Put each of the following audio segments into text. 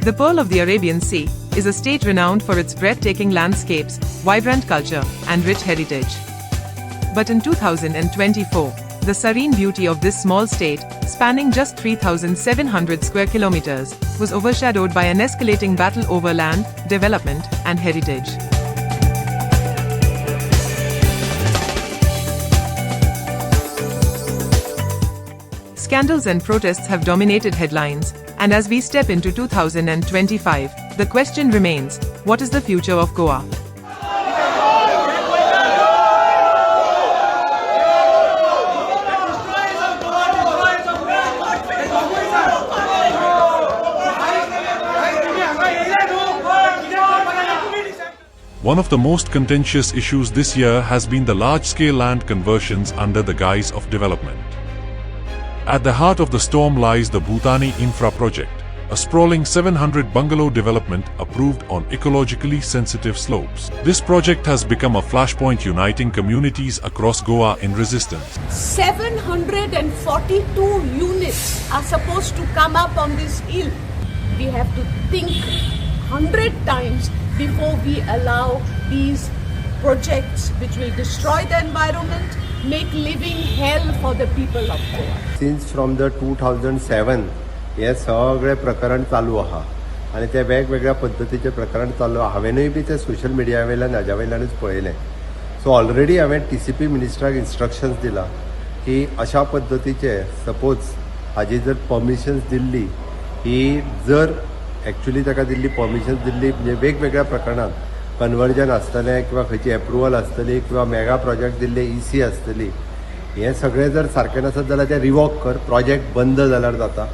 The Pearl of the Arabian Sea is a state renowned for its breathtaking landscapes, vibrant culture, and rich heritage. But in 2024, the serene beauty of this small state, spanning just 3,700 square kilometers, was overshadowed by an escalating battle over land, development, and heritage. Scandals and protests have dominated headlines, and as we step into 2025, the question remains, what is the future of Goa? One of the most contentious issues this year has been the large-scale land conversions under the guise of development. At the heart of the storm lies the Bhutani Infra Project, a sprawling 700 bungalow development approved on ecologically sensitive slopes. This project has become a flashpoint uniting communities across Goa in resistance. 742 units are supposed to come up on this hill. We have to think 100 times before we allow these projects which will destroy the environment, make living hell for the people of Goa. Since from the 2007 हे सगळे प्रकरण चालू आहा आणि ते वेगवेगळ्या पद्धतीचे प्रकरण चालू आहा. हांवेनूय बी ते सोशल मिडिया वयल्यान हाज्या वयल्यानूच पळयलें. सो ऑलरेडी हांवें TCP मिनिस्टराक इन्स्ट्रक्शन्स दिला की अशा पद्धतीचे सपोज हाजी जर परमिशन्स दिल्ली ही जर एक्चुअली ताका दिल्ली परमिशन्स दिल्ली म्हणजे वेगवेगळ्या प्रकरणात कन्वर्जन आसतलें किंवा खंयची एप्रुवल आसतली किंवा मेगा प्रोजेक्ट दिल्ले EC आसतली हे सगळें जर सारकें नसत जाल्यार ते रिवोक कर, प्रोजेक्ट बंद जाल्यार जाता.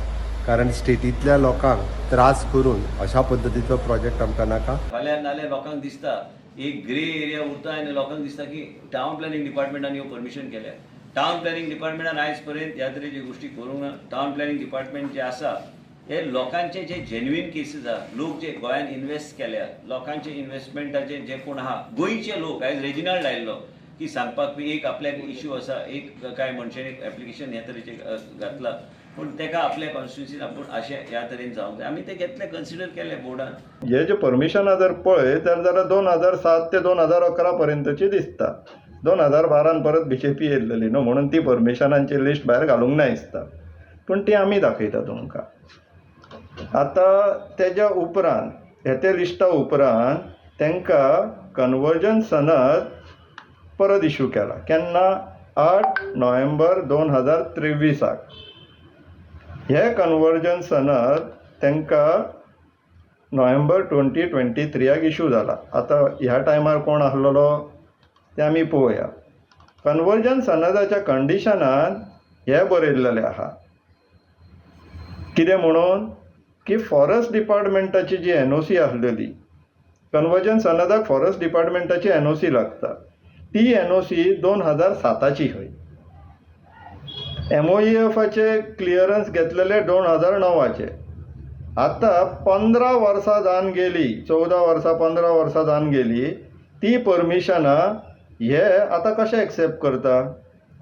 कारण स्टेटींतल्या लोकांक त्रास करून अशा पद्धतीचो प्रोजेक्ट आमकां नाका. फाल्यां नाल्यार लोकांक दिसता एक ग्रे एरिया उरता आनी लोकांक दिसता की टावन प्लॅनिंग डिपार्टमेंटान ह्यो परमिशन केल्या. टावन प्लॅनिंग डिपार्टमेंटान आयज पर्यंत ह्या तरेची गोश्टी करूंक ना. टावन प्लॅनिंग डिपार्टमेंट जे आसा हे लोकांचे जे जेन्युइन केसीस आहा, लोक जे गोंयान इन्वेस्ट केल्या, लोकांचे इन्वेस्टमेंटाचे जे कोण आहा गोंयचे लोक, आयज रेजिनाल्ड आयल्लो की सांगपाक एक आपल्याक इश्यू आसा, एक काय मनशान एक एप्लिकेशन ह्या तरेचे घातला पूण तेका आपल्या कॉन्स्टिट्युन्सीन आपूण अशें ह्या तरेन जावंक जाय. आमी ते घेतले, कन्सिडर केले बोर्डान. हे जे परमिशनां जर पळय जाल्यार 2007 ते 2011 पर्यंतची दिसता. 2012 परत BJP येयल्ली न्हू म्हणून ती परमिशनांची लिस्ट भायर घालूंक ना दिसता. पूण ती आमी दाखयता तुमकां. आतां तेज्या उपरांत ते लिस्टा उपरांत तांकां कन्वर्जन सनद परत इश्यू केला. केन्ना? 8 नोव्हेंबर 2023. हे कन्वर्जन सनद तांकां नोव्हेंबर 2023 इश्यू जाला. आतां ह्या टायमार कोण आसलेलो ते आमी पळोवया. कन्वर्जन सनदाच्या कंडिशनान हे बरयल्लेलें आहा कितें म्हणून की फॉरेस्ट डिपार्टमेंटाची जी NOC आसलेली, कन्वर्जन सनदाक फॉरेस्ट डिपार्टमेंटाची NOC लागता. ती NOC 2007ची खंय. MOEFचे क्लियरन्स घेतलेले 2009चे. आतां 15 वर्सां जावन गेली, 14 वर्सां 15 वर्सां जावन गेली. ती परमिशनां हे आतां कशें एक्सेप्ट करता?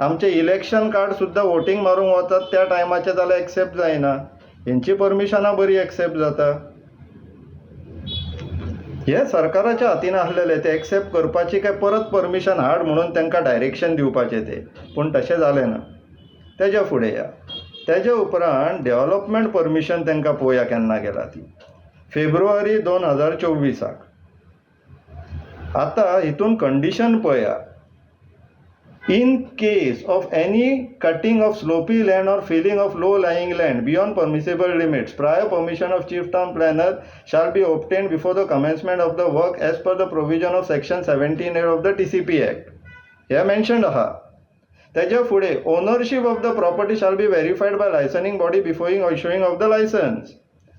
आमचे इलेक्शन कार्ड सुद्दां वोटींग मारूंक वतात त्या टायमाचे जाल्यार एक्सेप्ट जायना. हेंची परमिशनां बरी एक्सेप्ट जाता. हे सरकाराच्या हातीन आसलेले ते एक्सेप्ट करपाची काय परत परमिशन हाड म्हणून तांकां डायरेक्शन दिवपाचें ते. पूण तशें जालें ना. तेज्या फुडें या. तेज्या उपरांत डेव्हलपमेंट परमिशन तांकां पळोवया केन्ना गेला ती. फेब्रुवारी 2024. आतां हितून कंडिशन पळया. In case of any cutting of slopy land or filling of low-lying land beyond permissible limits, prior permission of Chief Town Planner shall be obtained before the commencement of the work as per the provision of Section 17A of the TCP Act. Here mentioned aha. तेज्या फुडें ownership of the property shall be verified by licensing body before issuing of the license.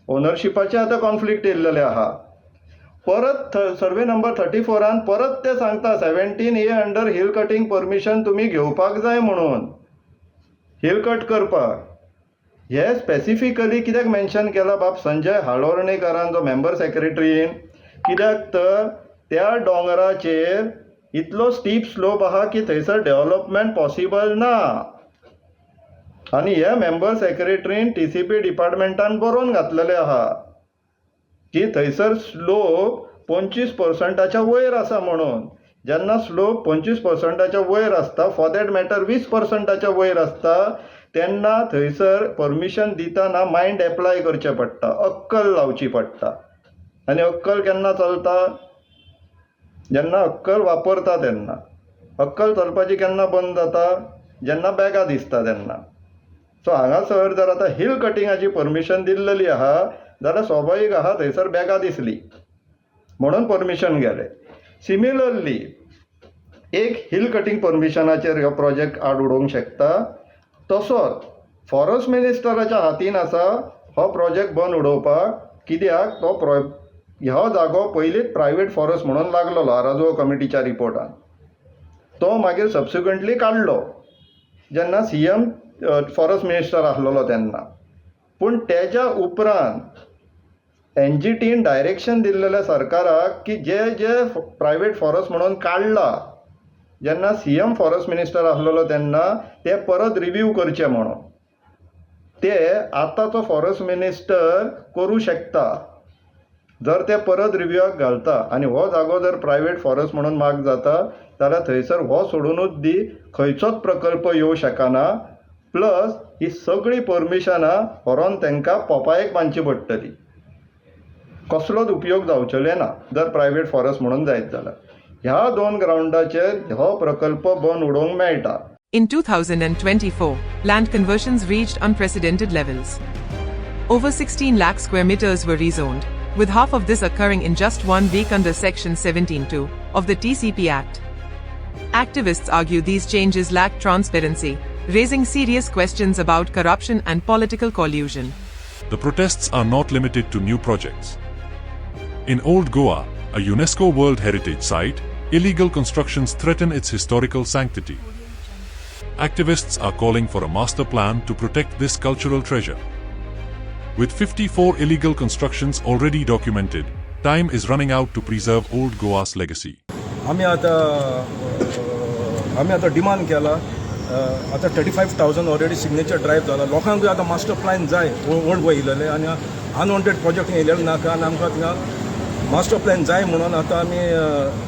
Ownershipचे आतां conflict येयल्लेले आहा. परत survey number 34 परत ते सांगता 17A under hill cutting permission तुम्ही घेवपाक जाय म्हणून हिल कट करपाक. हे स्पेसिफिकली कित्याक मेन्शन केला बाब संजय हाळोर्णेकारान जो मेंबर सेक्रेटरीन, कित्याक तर त्या दोंगराचेर इतलो स्टीप स्लोप आहा की थंयसर डेव्हलपमेंट पॉसिबल ना. आनी हे मेंबर सेक्रेटरीन TCP डिपार्टमेंटान बरोवन घातलेले आहा. की थंयसर स्लोप 25%च्या वयर आसा म्हणून. जेन्ना स्लोप 25%च्या वयर आसता, फॉर दॅट मॅटर 20%च्या वयर आसता, तेन्ना थंयसर परमिशन दितना मायंड एप्लाय करचें पडटा, अक्कल लावची पडटा. आनी अक्कल केन्ना चलता? जेन्ना अक्कल वापरता तेन्ना. अक्कल चलपाची केन्ना बंद जाता? जेन्ना बॅगां दिसता तेन्ना. सो हांगासर जर आतां हिल कटिंगाची परमिशन दिल्ली आहा जाल्यार स्वाभावीक आहा थंयसर बॅगां दिसली म्हणून परमिशन गेलें. सिमिलरली एक हिल कटिंग परमिशनाचेर हो प्रोजेक्ट आड उडोवंक शकता. तसोच फॉरेस्ट मिनिस्टराच्या हातीन आसा हो प्रोजेक्ट बंद उडोवपाक. कित्याक तो ह्यो जागो पयलींच प्रायवेट फॉरेस्ट म्हणून लागलेलो आराजो कमिटीच्या रिपोर्टान. तो मागीर सबसिक्वेंटली काडलो जेन्ना CM फॉरेस्ट मिनिस्टर आसलेलो तेन्ना. पूण तेच्या उपरांत NGTन डायरेक्शन दिल्लेल्या सरकाराक की जे प्रायवेट फॉरेस्ट म्हणून काडला जेन्ना CM फॉरेस्ट मिनिस्टर आसलेलो तेन्ना ते परत रिव्यू करचे म्हणून. ते आतांचो फॉरेस्ट मिनिस्टर करूं शकता जर ते परत रिव्यूआक घालता. आनी हो जागो जर प्रायवेट फॉरेस्ट म्हणून मार्क जाता जाल्यार थंयसर हो सोडूनच दी खंयचोच प्रकल्प येवं शकना. प्लस ही सगळी परमिशनां व्हरोन तांकां पोपायेक बांदची पडटली. कसलोच उपयोग जावचले ना जर प्रायवेट फॉरेस्ट म्हणून जायत जाल्यार. ह्या दोन ग्राउंडाचेर हो प्रकल्प बंद उडोवंक मेळटा. In 2024, land conversions reached unprecedented levels. Over 16 lakh square meters were rezoned, with half of this occurring in just 1 week under Section 17(2) of the TCP Act. Activists argue these changes lack transparency, raising serious questions about corruption and political collusion. The protests are not limited to new projects. In Old Goa, a UNESCO World Heritage Site, illegal constructions threaten its historical sanctity. Activists are calling for a master plan to protect this cultural treasure. With 54 illegal constructions already documented, time is running out to preserve Old Goa's legacy. आम्ही आता demand केला. आता 35,000 already signature drive जाला. लोकांकूय आता master plan जाय old Goa येयलेले आनी unwanted project येयलेले नाका आनी आमकां थिंगा मास्टर प्लॅन जाय म्हणून आता आमी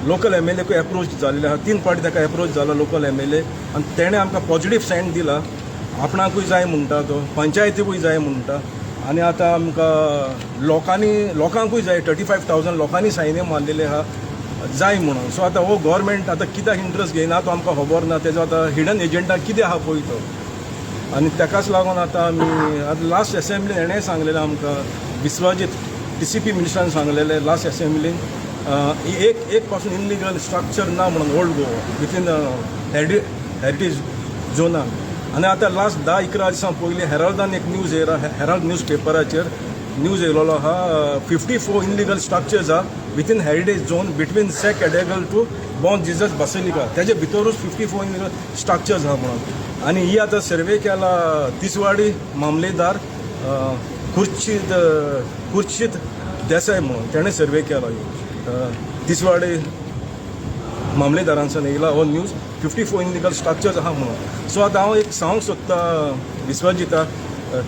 लोकल MLAकूय एप्रोच जाल्ले आहा. 3 फावटी ताका एप्रोच जाला लोकल MLA आनी तेणें आमकां पॉझिटीव सेंड दिला. आपणाकूय जाय म्हणटा तो, पंचायतीकूय जाय म्हणटा. आनी आतां आमकां लोकांकूय जाय 35,000 लोकांनी सायनी मारलेले आहा जाय म्हणून. सो आतां हो गव्हर्मेंट आतां कित्याक इंट्रस्ट घेयना तो आमकां खबर ना. तेजो आतां हिडन एजेंडा कितें आहा पळय तो. आनी ताकाच लागून आतां आमी आतां लास्ट एसेंब्लीन हेणें सांगलेलें आमकां, विश्वजीत TCP मिनिस्टरान सांगलेलें लास्ट एसेंब्लीन एक पासून इनलिगल स्ट्रक्चर ना म्हणून ओल्ड गोवा विथीन हेरिटेज झोनान. आनी आतां लास्ट 10-11 दिसां पयलीं हेराल्डान एक न्यूज येयला, हेराल्ड न्यूज पेपराचेर न्यूज येयलेलो आहा 54 इनलिगल स्ट्रक्चर्स आहा within heritage zone between Se एडेगल टू बॉन जिजस बासिलिका. तेजे भितरूच 54 इनलिगल स्ट्रक्चर्स आहा म्हणून. आनी ही आतां सर्वे केला तिसवाडी मामलेदार खुर्शीद देसाय म्हणून तेणें सर्वे केला. तिसवाडी मामलेदारांसान येयला हो न्यूज 54 इनलिगल स्ट्रक्चर्स आहा म्हणून. सो आतां हांव एक सांगूंक सोदता विश्वजिताक,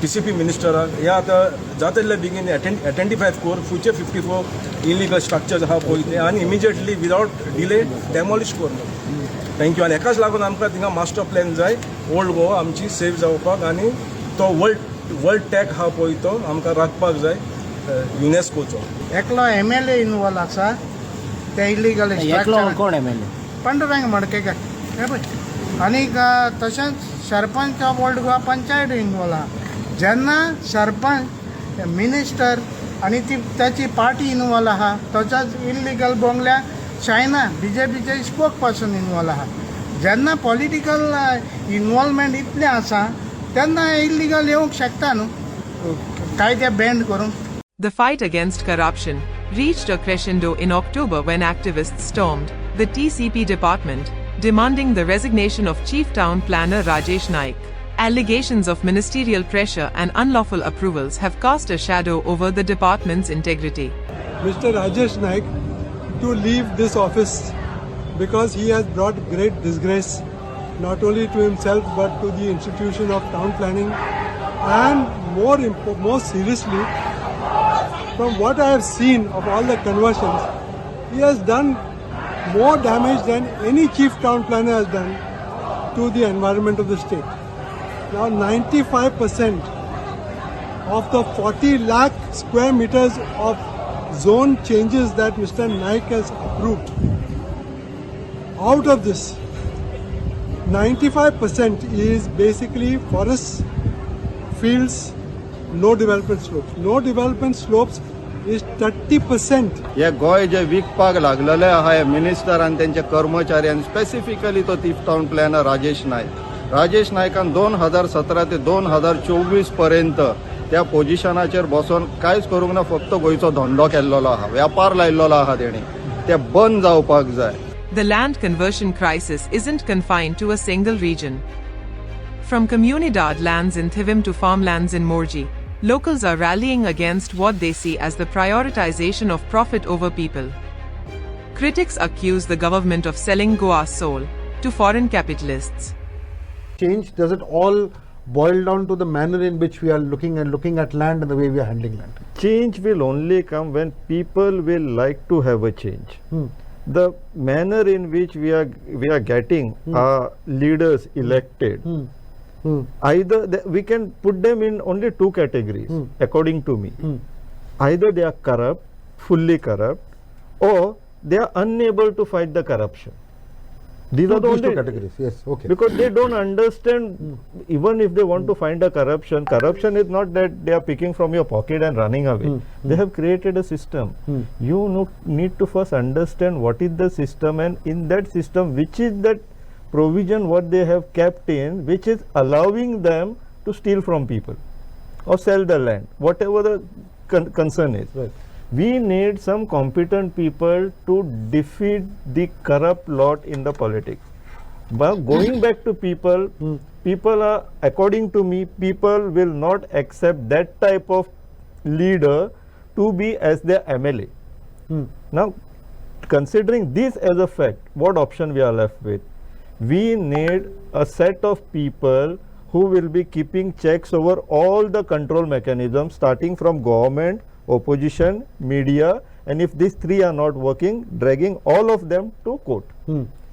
TCP मिनिस्टराक, हे आतां जाता तितले बेगीन आयडेंटिफाय कर फ्युचर 54 इनलिगल स्ट्रक्चर्स आहा पळय ते आनी इमिजिएटली विदावट डिले डेमॉलिश कर. थँक्यू. आनी हेकाच लागून आमकां थिंगा मास्टर प्लॅन जाय ओल्ड गोवा आमची सेफ जावपाक. आनी तो वर्ल्ड टॅग आहा पळय तो आमकां राखपाक जाय युनेस्कोचो. एकलो MLA इनवॉल्व आसा ते इलिगल स्ट्रक्चर. कोण MLA? पांडुरंग मडकेकर हे पळय. आनीक तशेंच sarpanch of old Goa panchayat involve आहा. जेन्ना सरपंच मिनिस्टर आनी त्याची पार्टी इनवॉल्व आहा, तसोच इल्लिगल बोंगल्या चायना BJPचे स्पोक पर्सन इनवॉल्व आहा. जेन्ना पॉलिटिकल इनवॉल्वमेंट इतलें आसा तेन्ना इल्लिगल येवंक शकता न्हू कायदे बँड करून. The fight against corruption reached a crescendo in October when activists stormed the TCP department, demanding the resignation of Chief Town Planner Rajesh Naik. Allegations of ministerial pressure and unlawful approvals have cast a shadow over the department's integrity. Mr. Rajesh Naik to leave this office because he has brought great disgrace not only to himself but to the institution of town planning, and more seriously from what I have seen of all the conversions, he has done more damage than any chief town planner has done to the environment of the state. Now 95% of the 40 lakh square meters of zone changes that Mr. Naik has approved, out of this, 95% is basically forests, fields, no development slopes. No development slopes is 30%. हे गोय जे विकपाक लागलेले आहा minister आनी तेंचे कर्मचारी आनी स्पेसिफिकली तो चीफ टाउन प्लॅनर राजेश नायकान 2017 ते 2024 पर्यंत त्या पोजिशनाचेर बसून कांयच करूंक ना, फक्त गोंयचो धंदो केल्लो आहा, व्यापार लायिल्लो आहा तेणी. ते बंद जावपाक जाय. The land conversion crisis isn't confined to a single region. From Comunidad lands in Thivim to farmlands in Morji, locals are rallying against what they see as the prioritization of profit over people. Critics accuse the government of selling Goa's soul to foreign capitalists. Change, does it all boil down to the manner in which we are looking at land and the way we are handling land? Change will only come when people will like to have a change. The manner in which we are getting our leaders elected, either we can put them in only two categories, according to me. Either they are corrupt, fully corrupt, or they are unable to fight the corruption. These are the only two categories. Yes, okay. Because they don't understand, even if they want to find a corruption is not that they are picking from your pocket and running away. They have created a system. You need to first understand what is the system, and in that system, which is that provision what they have kept in, which is allowing them to steal from people or sell the land, whatever the concern is. Right. We need some competent people to defeat the corrupt lot in the politics. But going back to people, people are, according to me, people will not accept that type of leader to be as their MLA. Now, considering this as a fact, what option we are left with? We need a set of people who will be keeping checks over all the control mechanisms, starting from government, opposition, media, and if these three are not working, dragging all of them to court.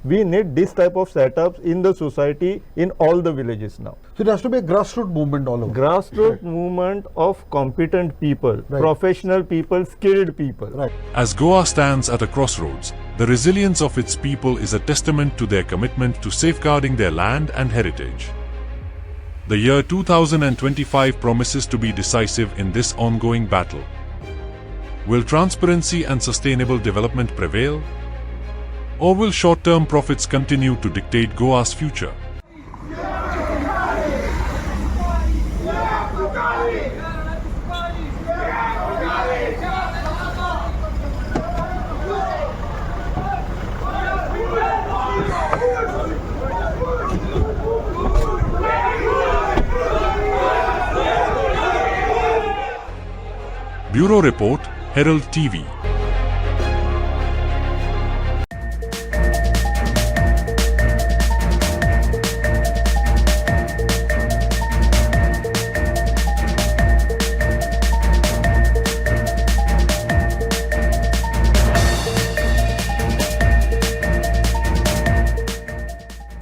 We need this type of setups in the society, in all the villages now. So it has to be a grassroots movement all over. Grassroots movement of competent people, professional people, skilled people. Right. As Goa stands at a crossroads, the resilience of its people is a testament to their commitment to safeguarding their land and heritage. The year 2025 promises to be decisive in this ongoing battle. Will transparency and sustainable development prevail? Or will short-term profits continue to dictate Goa's future? Bureau Report, Herald TV.